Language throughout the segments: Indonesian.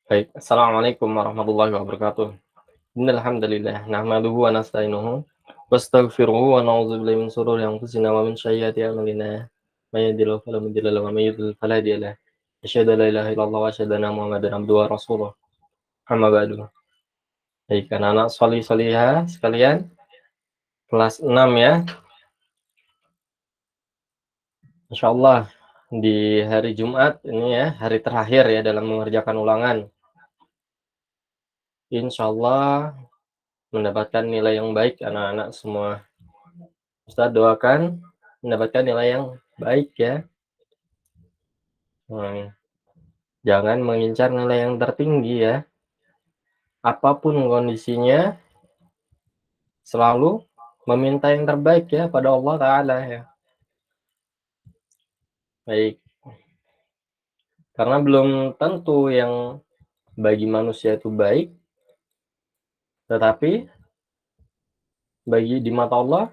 Baik, assalamualaikum warahmatullahi wabarakatuh. Innal hamdalillah nahmaduhu wa nasta'inuhu wastaghfiruhu wa na'udzu billahi min shururi anfusina wa min sayyiati a'malina. May yahdihillahu fala mudilla lahu wa may yudlil fala hadiya lahu. Asyhadu an la ilaha illallah wa asyhadu anna Muhammadan abduhu wa rasuluh. Amma ba'du. Baik, anak-anak sholih-sholihah sekalian, kelas 6 ya. Insyaallah di hari Jumat ini ya, hari terakhir ya dalam mengerjakan ulangan. Insyaallah mendapatkan nilai yang baik anak-anak semua. Ustaz doakan mendapatkan nilai yang baik ya. Jangan mengincar nilai yang tertinggi ya. Apapun kondisinya, selalu meminta yang terbaik ya pada Allah Ta'ala ya. Baik, karena belum tentu yang bagi manusia itu baik, tetapi bagi di mata Allah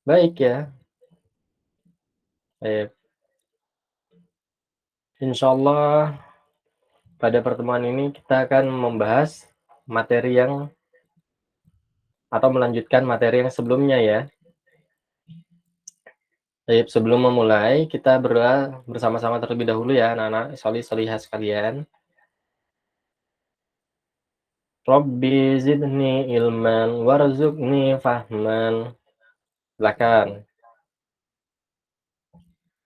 baik ya. Baik, insyaallah pada pertemuan ini kita akan membahas materi yang atau melanjutkan materi yang sebelumnya ya. Baik, sebelum memulai kita berdoa bersama-sama terlebih dahulu ya anak-anak sholih-sholihah sekalian. Rabbi zidni ilman warzuqni fahman. Silakan.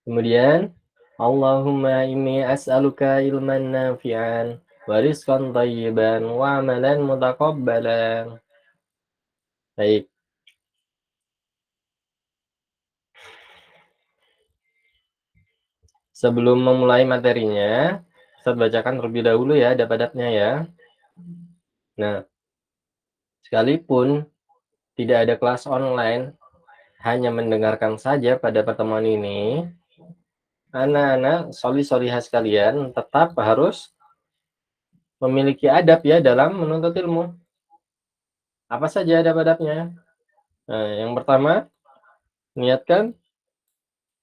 Kemudian Allahumma inni as'aluka ilman nafi'an wa rizqan thayyiban wa amalan mutaqabbalan. Baik, sebelum memulai materinya, saya bacakan terlebih dahulu ya adab-adabnya ya. Nah, sekalipun tidak ada kelas online, hanya mendengarkan saja pada pertemuan ini, anak-anak sholih-sholihah sekalian tetap harus memiliki adab ya dalam menuntut ilmu. Apa saja adab-adabnya? Nah, yang pertama, niatkan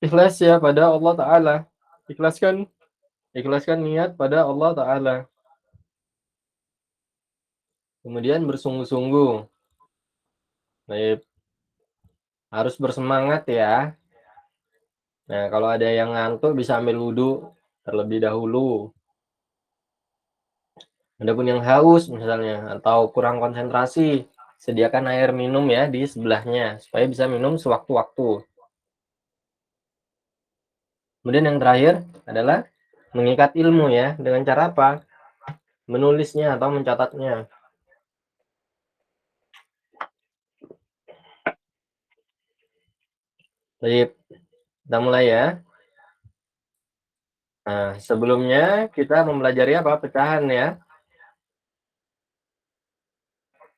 ikhlas ya pada Allah Ta'ala. Ikhlaskan, ikhlaskan niat pada Allah Ta'ala. Kemudian bersungguh-sungguh. Baik, harus bersemangat ya. Nah, kalau ada yang ngantuk bisa ambil wudhu terlebih dahulu. Adapun yang haus misalnya atau kurang konsentrasi, sediakan air minum ya di sebelahnya supaya bisa minum sewaktu-waktu. Kemudian yang terakhir adalah mengikat ilmu ya dengan cara apa? Menulisnya atau mencatatnya. Baik, kita mulai ya. Nah, sebelumnya kita mempelajari apa? Pecahan ya.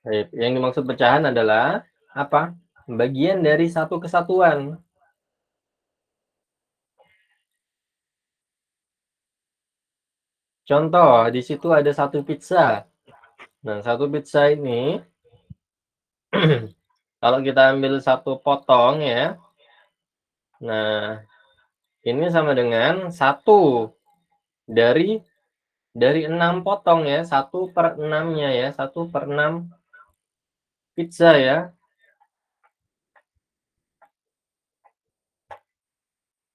Baik, yang dimaksud pecahan adalah apa? Bagian dari satu kesatuan. Contoh, di situ ada satu pizza. Nah, satu pizza ini kalau kita ambil satu potong ya. Nah, ini sama dengan satu dari 6 potong ya, 1/6-nya ya, 1/6 pizza ya.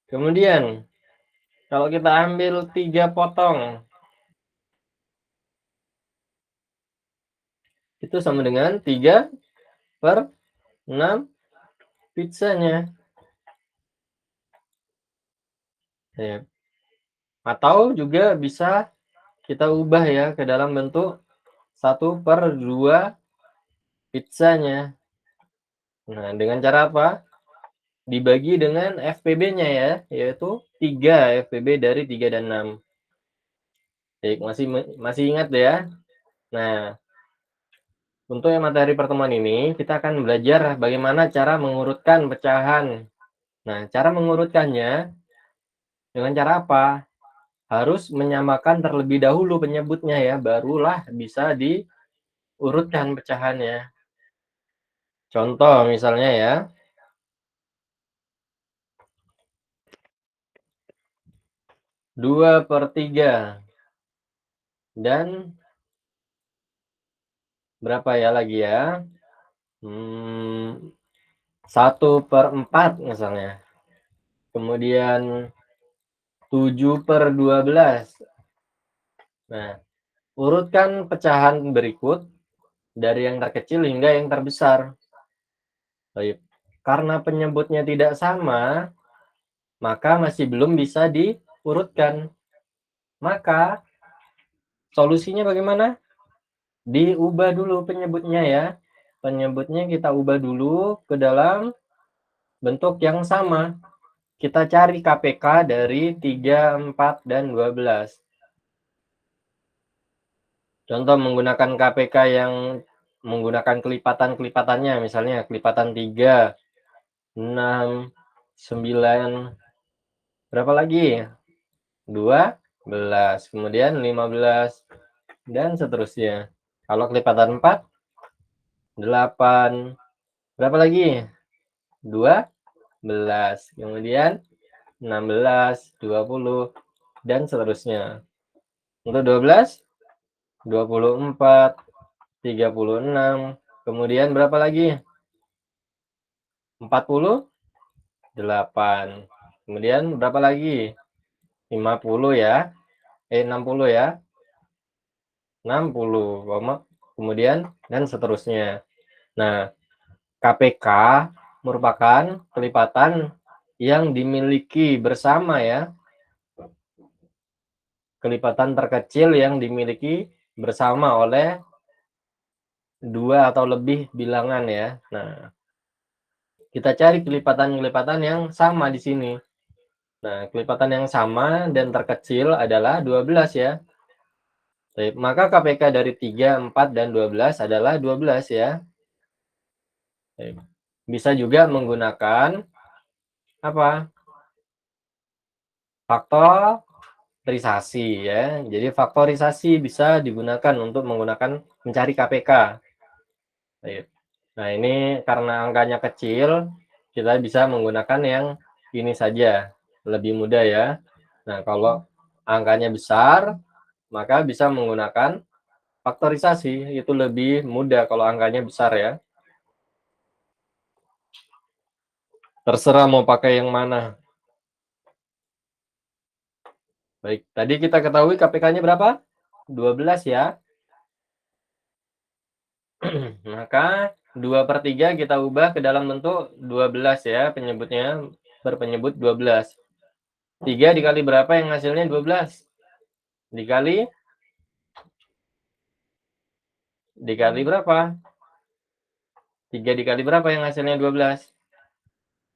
Kemudian, kalau kita ambil 3 potong, itu sama dengan 3/6 pizzanya. Ya. Atau juga bisa kita ubah ya ke dalam bentuk 1/2 pizzanya. Nah, dengan cara apa? Dibagi dengan FPB-nya ya, yaitu 3 FPB dari 3 dan 6. Baik, masih ingat ya? Nah, untuk yang materi pertemuan ini, kita akan belajar bagaimana cara mengurutkan pecahan. Nah, cara mengurutkannya dengan cara apa? Harus menyamakan terlebih dahulu penyebutnya ya, barulah bisa diurutkan pecahannya. Contoh misalnya ya, 2/3. dan berapa ya lagi ya? Hmm, 1/4 misalnya. Kemudian 7/12. Nah, urutkan pecahan berikut dari yang terkecil hingga yang terbesar. Baik. Karena penyebutnya tidak sama, maka masih belum bisa diurutkan. Maka solusinya bagaimana? Diubah dulu penyebutnya ya. Penyebutnya kita ubah dulu ke dalam bentuk yang sama. Kita cari KPK dari 3, 4, dan 12. Contoh menggunakan KPK yang menggunakan kelipatan-kelipatannya, misalnya kelipatan 3, 6, 9, berapa lagi? 12, kemudian 15, dan seterusnya. Kalau kelipatan 4, 8, berapa lagi? 12, kemudian 16, 20, dan seterusnya. Untuk 12, 24, 36, kemudian berapa lagi? 48, kemudian berapa lagi? 50 ya, 60 ya, 60, kemudian dan seterusnya. Nah, KPK merupakan kelipatan yang dimiliki bersama ya, kelipatan terkecil yang dimiliki bersama oleh 2 atau lebih bilangan ya. Nah, kita cari kelipatan-kelipatan yang sama di sini. Nah, kelipatan yang sama dan terkecil adalah 12 ya. Baik, maka KPK dari 3, 4, dan 12 adalah 12 ya. Baik. Bisa juga menggunakan apa? Faktorisasi ya. Jadi faktorisasi bisa digunakan untuk mencari KPK. Baik. Nah, ini karena angkanya kecil, kita bisa menggunakan yang ini saja, lebih mudah ya. Nah, kalau angkanya besar, maka bisa menggunakan faktorisasi, itu lebih mudah kalau angkanya besar ya. Terserah mau pakai yang mana. Baik, tadi kita ketahui KPK-nya berapa? 12 ya. Maka 2/3 kita ubah ke dalam bentuk 12 ya, penyebutnya berpenyebut 12. 3 dikali berapa yang hasilnya 12? Dikali dikali berapa? 3 dikali berapa yang hasilnya 12?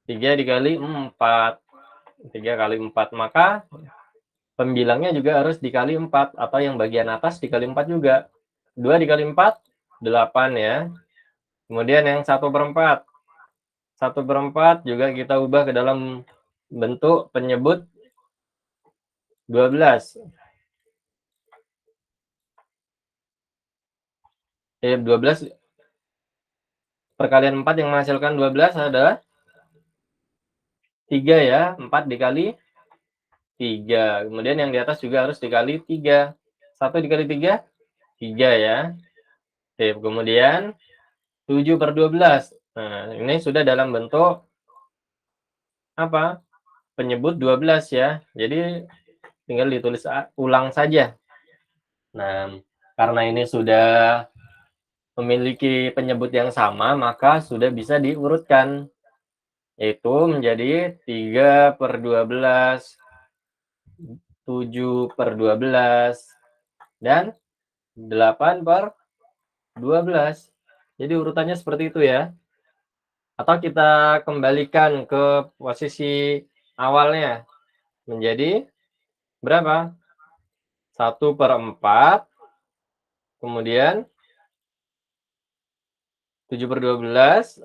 3 dikali 4. 3 kali 4, maka pembilangnya juga harus dikali 4, atau yang bagian atas dikali 4 juga. 2 dikali 4, 8 ya. Kemudian yang 1/4. 1/4 juga kita ubah ke dalam bentuk penyebut 12. 12 perkalian 4 yang menghasilkan 12 adalah 3 ya. 4 dikali 3. Kemudian yang di atas juga harus dikali 3. 1 dikali 3, 3 ya. Oke, kemudian 7/12. Nah, ini sudah dalam bentuk apa? Penyebut 12 ya. Jadi tinggal ditulis ulang saja. Nah, karena ini sudah memiliki penyebut yang sama, maka sudah bisa diurutkan. Yaitu menjadi 3/12, 7/12, dan 8/12. Jadi urutannya seperti itu ya. Atau kita kembalikan ke posisi awalnya menjadi berapa? 1/4, kemudian 7/12,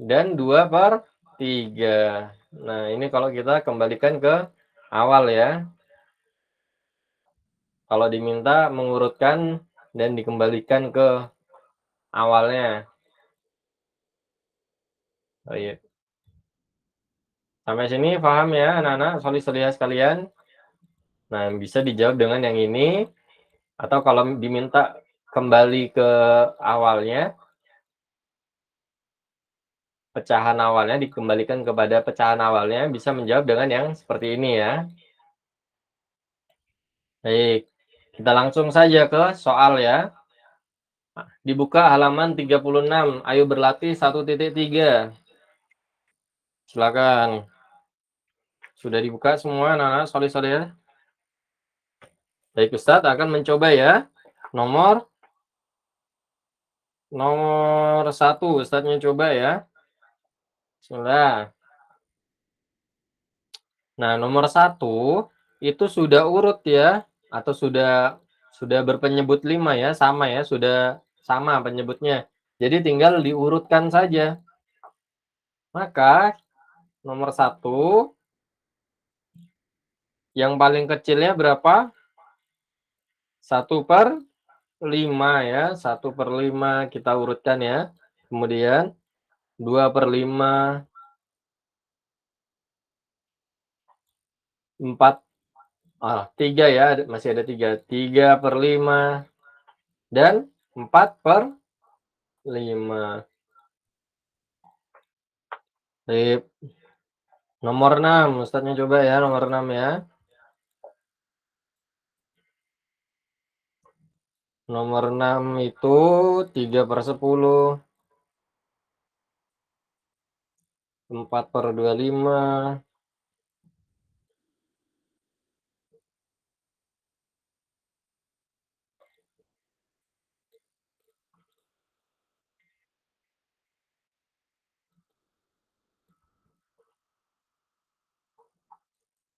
dan 2/3. Nah, ini kalau kita kembalikan ke awal ya. Kalau diminta mengurutkan dan dikembalikan ke awalnya. Oh iya. Sampai sini paham ya anak-anak, soli-soliha sekalian? Nah, bisa dijawab dengan yang ini, atau kalau diminta kembali ke awalnya, pecahan awalnya dikembalikan kepada pecahan awalnya, bisa menjawab dengan yang seperti ini ya. Baik, kita langsung saja ke soal ya. Dibuka halaman 36, ayo berlatih 1.3. Silakan. Sudah dibuka semua anak-anak soleh-soleh ya? Baik, Ustadz akan mencoba ya. Nomor nomor 1, Ustadznya coba ya. Bismillah. Nah, nomor 1 itu sudah urut ya, atau sudah berpenyebut 5 ya, sama ya, sudah sama penyebutnya. Jadi tinggal diurutkan saja. Maka nomor 1 yang paling kecilnya berapa? 1/5 ya, 1/5 kita urutkan ya. Kemudian 2/5, 4, 3 ya, masih ada 3. 3/5 dan 4/5. Sip. Nomor 6, Ustadznya coba ya, nomor 6 ya. Nomor 6 itu 3/10, 4/25,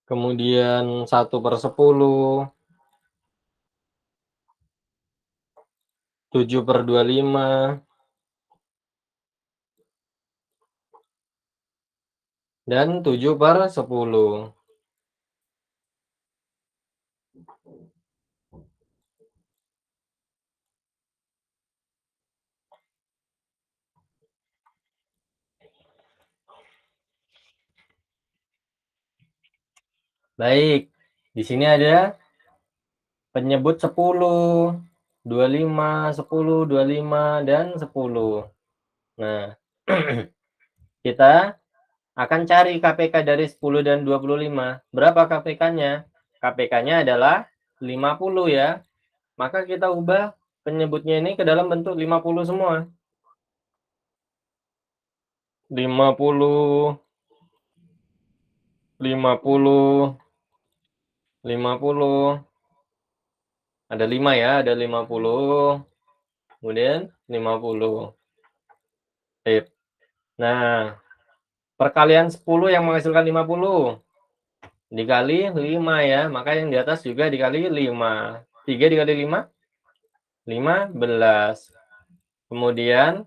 kemudian 1/10, 7/25, dan 7/10. Baik, di sini ada penyebut 10, 25, 10, 25, dan 10. Nah, kita akan cari KPK dari 10 dan 25. Berapa KPK-nya? KPK-nya adalah 50 ya. Maka kita ubah penyebutnya ini ke dalam bentuk 50 semua. 50, 50, 50. Ada 5 ya, ada 50. Kemudian 50. Sip. Nah, perkalian 10 yang menghasilkan 50. Dikali 5 ya, maka yang di atas juga dikali 5. 3 dikali 5, 15. Kemudian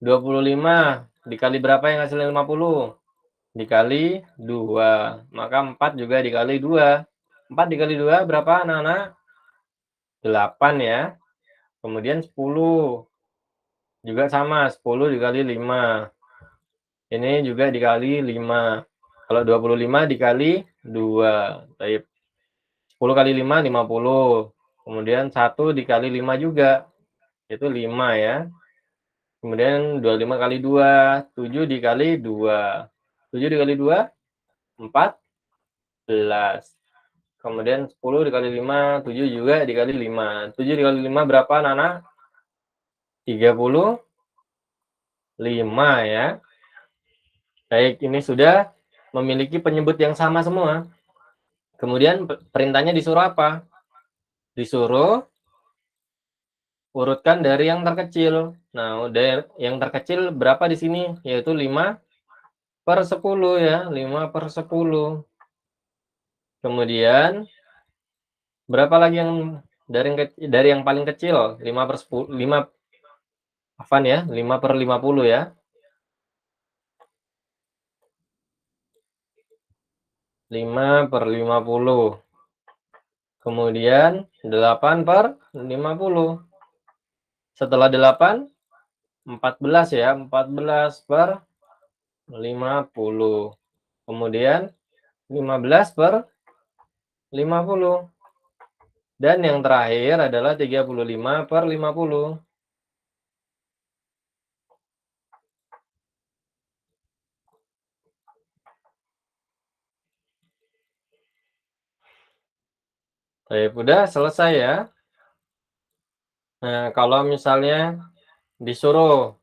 25 dikali berapa yang hasilnya 50? Dikali 2. Maka 4 juga dikali 2. 4 dikali 2 berapa anak-anak? 8 ya. Kemudian 10. Juga sama, 10 dikali 5. Ini juga dikali 5. Kalau 25 dikali 2. Baik. 10 kali 5, 50. Kemudian 1 dikali 5 juga. Itu 5 ya. Kemudian 25 kali 2, 7 dikali 2. 7 dikali 2, 14. Kemudian 10 dikali 5, 7 juga dikali 5. 7 dikali 5 berapa anak-anak? 35 ya. Baik, ini sudah memiliki penyebut yang sama semua. Kemudian perintahnya disuruh apa? Disuruh urutkan dari yang terkecil. Nah, dari yang terkecil berapa di sini? Yaitu 5/10 ya, 5/10. Kemudian berapa lagi yang dari yang paling kecil? 5/10, 5, afwan ya, 5/50 ya. 5/50. Kemudian 8/50. Setelah 8, 14 ya, 14/50. Kemudian 15/50. 50. Dan yang terakhir adalah 35/50. Baik, udah selesai ya. Nah, kalau misalnya disuruh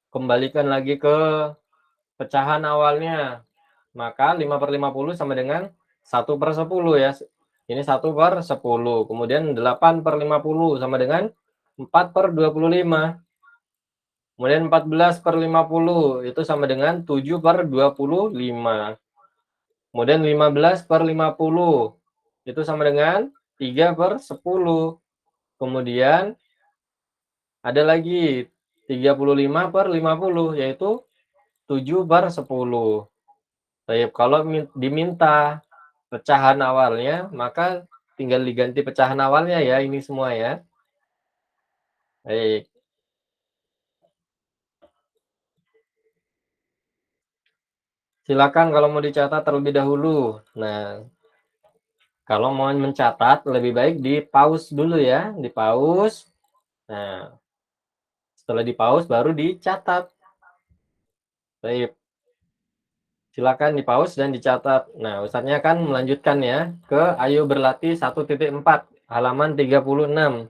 kembalikan lagi ke pecahan awalnya, maka 5/50 sama dengan 1/10 ya. Ini 1/10. Kemudian 8/50 sama dengan 4/25. Kemudian 14/50 itu sama dengan 7/25. Kemudian 15/50 itu sama dengan 3/10. Kemudian ada lagi 35/50 yaitu 7/10. Baik, kalau diminta pecahan awalnya, maka tinggal diganti pecahan awalnya ya ini semua ya. Baik, silakan kalau mau dicatat terlebih dahulu. Nah, kalau mau mencatat lebih baik di-pause dulu ya, di-pause. Nah, setelah di-pause baru dicatat. Baik, silakan di-pause dan dicatat. Nah, Ustadznya akan melanjutkan ya ke Ayo Berlatih 1.4 halaman 36.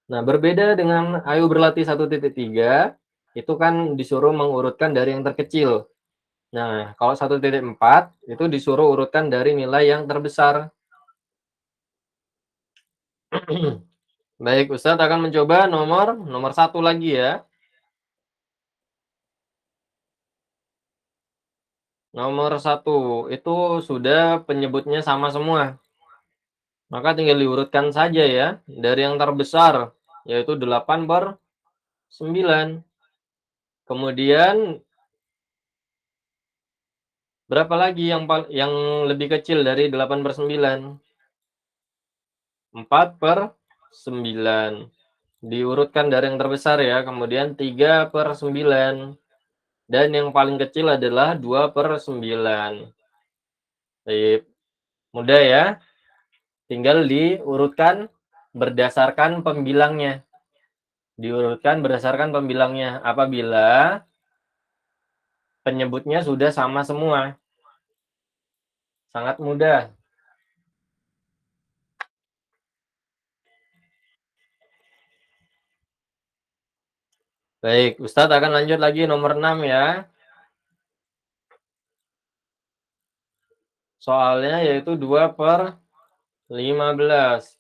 Nah, berbeda dengan Ayo Berlatih 1.3, itu kan disuruh mengurutkan dari yang terkecil. Nah, kalau 1.4 itu disuruh urutkan dari nilai yang terbesar. Baik, Ustadz akan mencoba nomor satu lagi ya. Nomor satu itu sudah penyebutnya sama semua. Maka tinggal diurutkan saja ya dari yang terbesar, yaitu 8/9. Kemudian berapa lagi yang lebih kecil dari 8/9? 4/9. Diurutkan dari yang terbesar ya, kemudian 3/9. Dan yang paling kecil adalah 2/9. Baik, mudah ya. Tinggal diurutkan berdasarkan pembilangnya. Diurutkan berdasarkan pembilangnya. Apabila penyebutnya sudah sama semua. Sangat mudah. Baik, Ustadz akan lanjut lagi nomor 6 ya. Soalnya yaitu 2/15.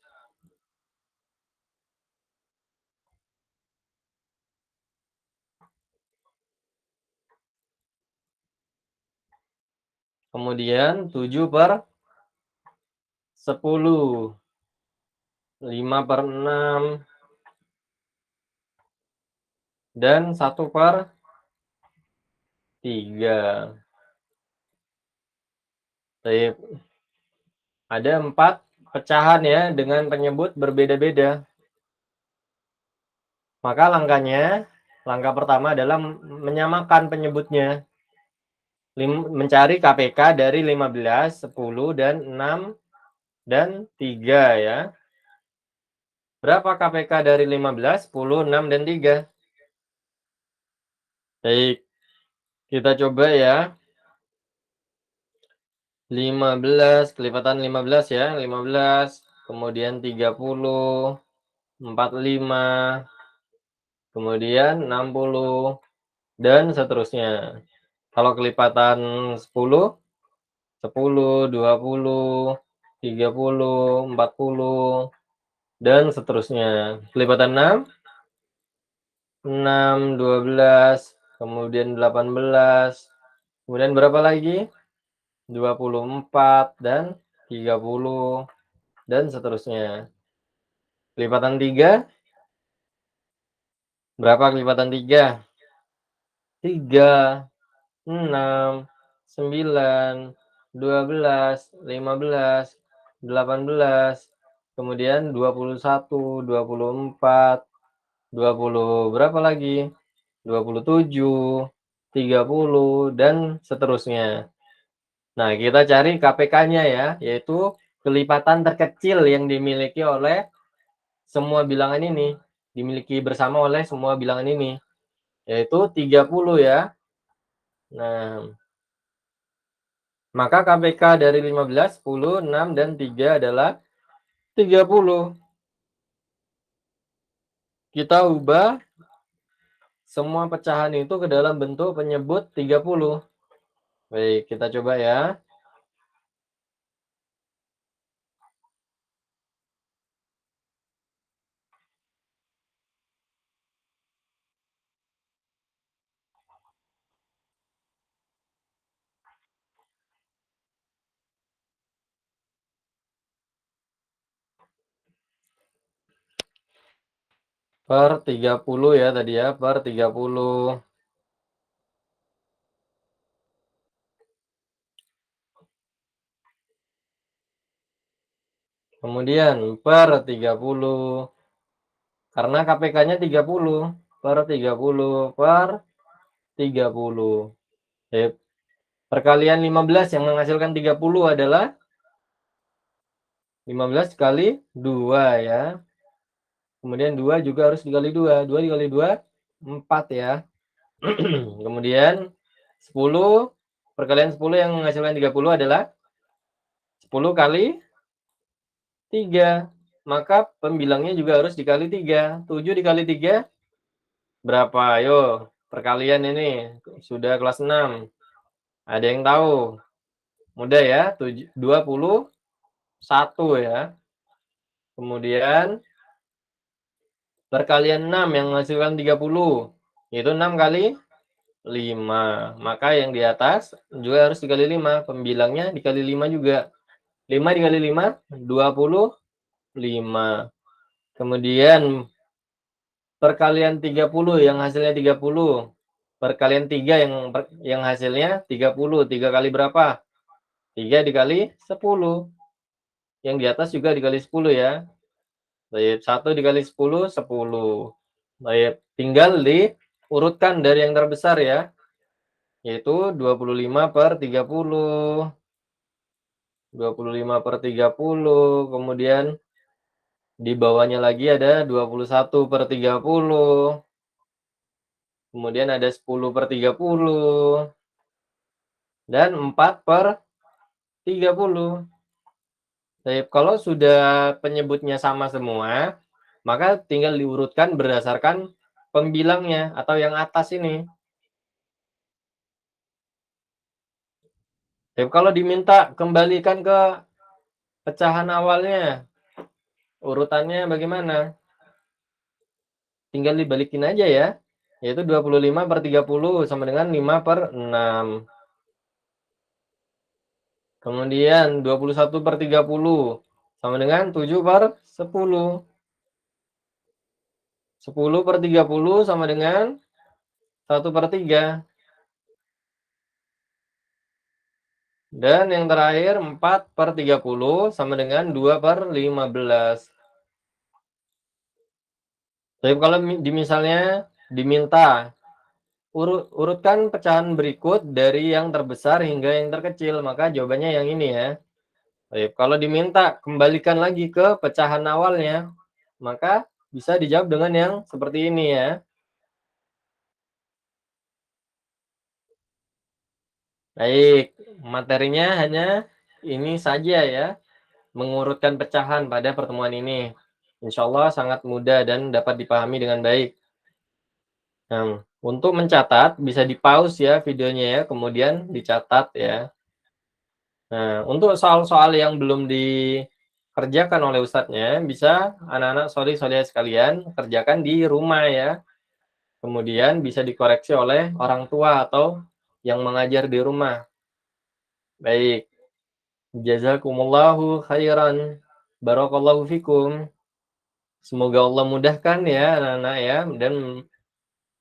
Kemudian 7/10. 5/6. Dan 1/3. Baik, ada 4 pecahan ya dengan penyebut berbeda-beda. Maka langkah pertama adalah menyamakan penyebutnya. Mencari KPK dari 15, 10, dan 6, dan 3 ya. Berapa KPK dari 15, 10, 6, dan 3? Baik, kita coba ya. 15, kelipatan 15 ya. 15, kemudian 30, 45, kemudian 60, dan seterusnya. Kalau kelipatan 10, 10, 20, 30, 40, dan seterusnya. Kelipatan 6, 6, 12, kemudian 18, kemudian berapa lagi? 24, dan 30, dan seterusnya. Kelipatan 3, berapa kelipatan 3? 3, 6, 9, 12, 15, 18, kemudian 21, 24, 20 berapa lagi? 27, 30, dan seterusnya. Nah, kita cari KPK-nya ya, yaitu kelipatan terkecil yang dimiliki oleh semua bilangan ini, dimiliki bersama oleh semua bilangan ini, yaitu 30 ya. Nah, maka KPK dari 15, 10, 6, dan 3 adalah 30. Kita ubah semua pecahan itu ke dalam bentuk penyebut 30. Baik, kita coba ya. Per 30 ya tadi ya, per 30. Kemudian per 30. Karena KPK-nya 30. Per 30, per 30. Sip. Perkalian 15 yang menghasilkan 30 adalah 15 kali 2 ya. Kemudian 2 juga harus dikali 2. 2 dikali 2, 4 ya. Kemudian 10, perkalian 10 yang menghasilkan 30 adalah 10 kali 3. Maka pembilangnya juga harus dikali 3. 7 dikali 3 berapa? Ayo, perkalian ini. Sudah kelas 6. Ada yang tahu? Mudah ya, 21 ya. Kemudian perkalian 6 yang menghasilkan 30. Itu 6 kali 5. Maka yang di atas juga harus dikali 5. Pembilangnya dikali 5 juga. 5 dikali 5, 25. Kemudian perkalian 30 yang hasilnya 30. Perkalian 3 yang hasilnya 30. 3 kali berapa? 3 dikali 10. Yang di atas juga dikali 10 ya. Baik, 1 dikali 10, 10. Baik, tinggal diurutkan dari yang terbesar ya, yaitu 25 per 30. 25 per 30, kemudian di bawahnya lagi ada 21 per 30, kemudian ada 10 per 30, dan 4 per 30. Baik, kalau sudah penyebutnya sama semua, maka tinggal diurutkan berdasarkan pembilangnya atau yang atas ini. Jadi kalau diminta kembalikan ke pecahan awalnya, urutannya bagaimana? Tinggal dibalikin aja ya, yaitu 25 per 30 sama dengan 5 per 6. Kemudian 21 per 30 sama dengan 7 per 10. 10 per 30 sama dengan 1 per 3. Dan yang terakhir 4 per 30 sama dengan 2 per 15. Tapi kalau misalnya diminta urutkan pecahan berikut dari yang terbesar hingga yang terkecil, maka jawabannya yang ini ya. Baik, kalau diminta kembalikan lagi ke pecahan awalnya, maka bisa dijawab dengan yang seperti ini ya. Baik, materinya hanya ini saja ya, mengurutkan pecahan pada pertemuan ini. Insya Allah sangat mudah dan dapat dipahami dengan baik. Nah, untuk mencatat bisa di-pause ya videonya ya, kemudian dicatat ya. Nah, untuk soal-soal yang belum dikerjakan oleh ustadznya, bisa anak-anak sholih-sholihah sekalian kerjakan di rumah ya. Kemudian bisa dikoreksi oleh orang tua atau yang mengajar di rumah. Baik, jazakumullahu khairan. Barakallahu fikum. Semoga Allah mudahkan ya anak-anak ya, dan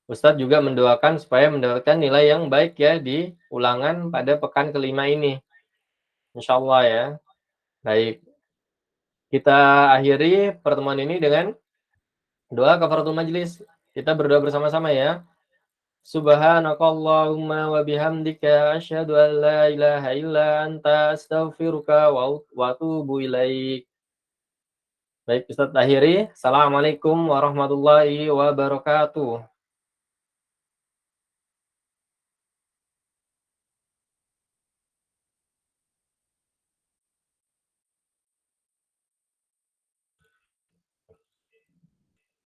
Ustadz juga mendoakan supaya mendapatkan nilai yang baik ya di ulangan pada pekan kelima ini. Insya Allah ya. Baik, kita akhiri pertemuan ini dengan doa kafaratul majlis. Kita berdoa bersama-sama ya. Subhanakallahumma wa bihamdika asyhadu an la ilaha illa anta astaghfiruka wa atubu ilaik. Baik, Ustadz akhiri. Assalamualaikum warahmatullahi wabarakatuh.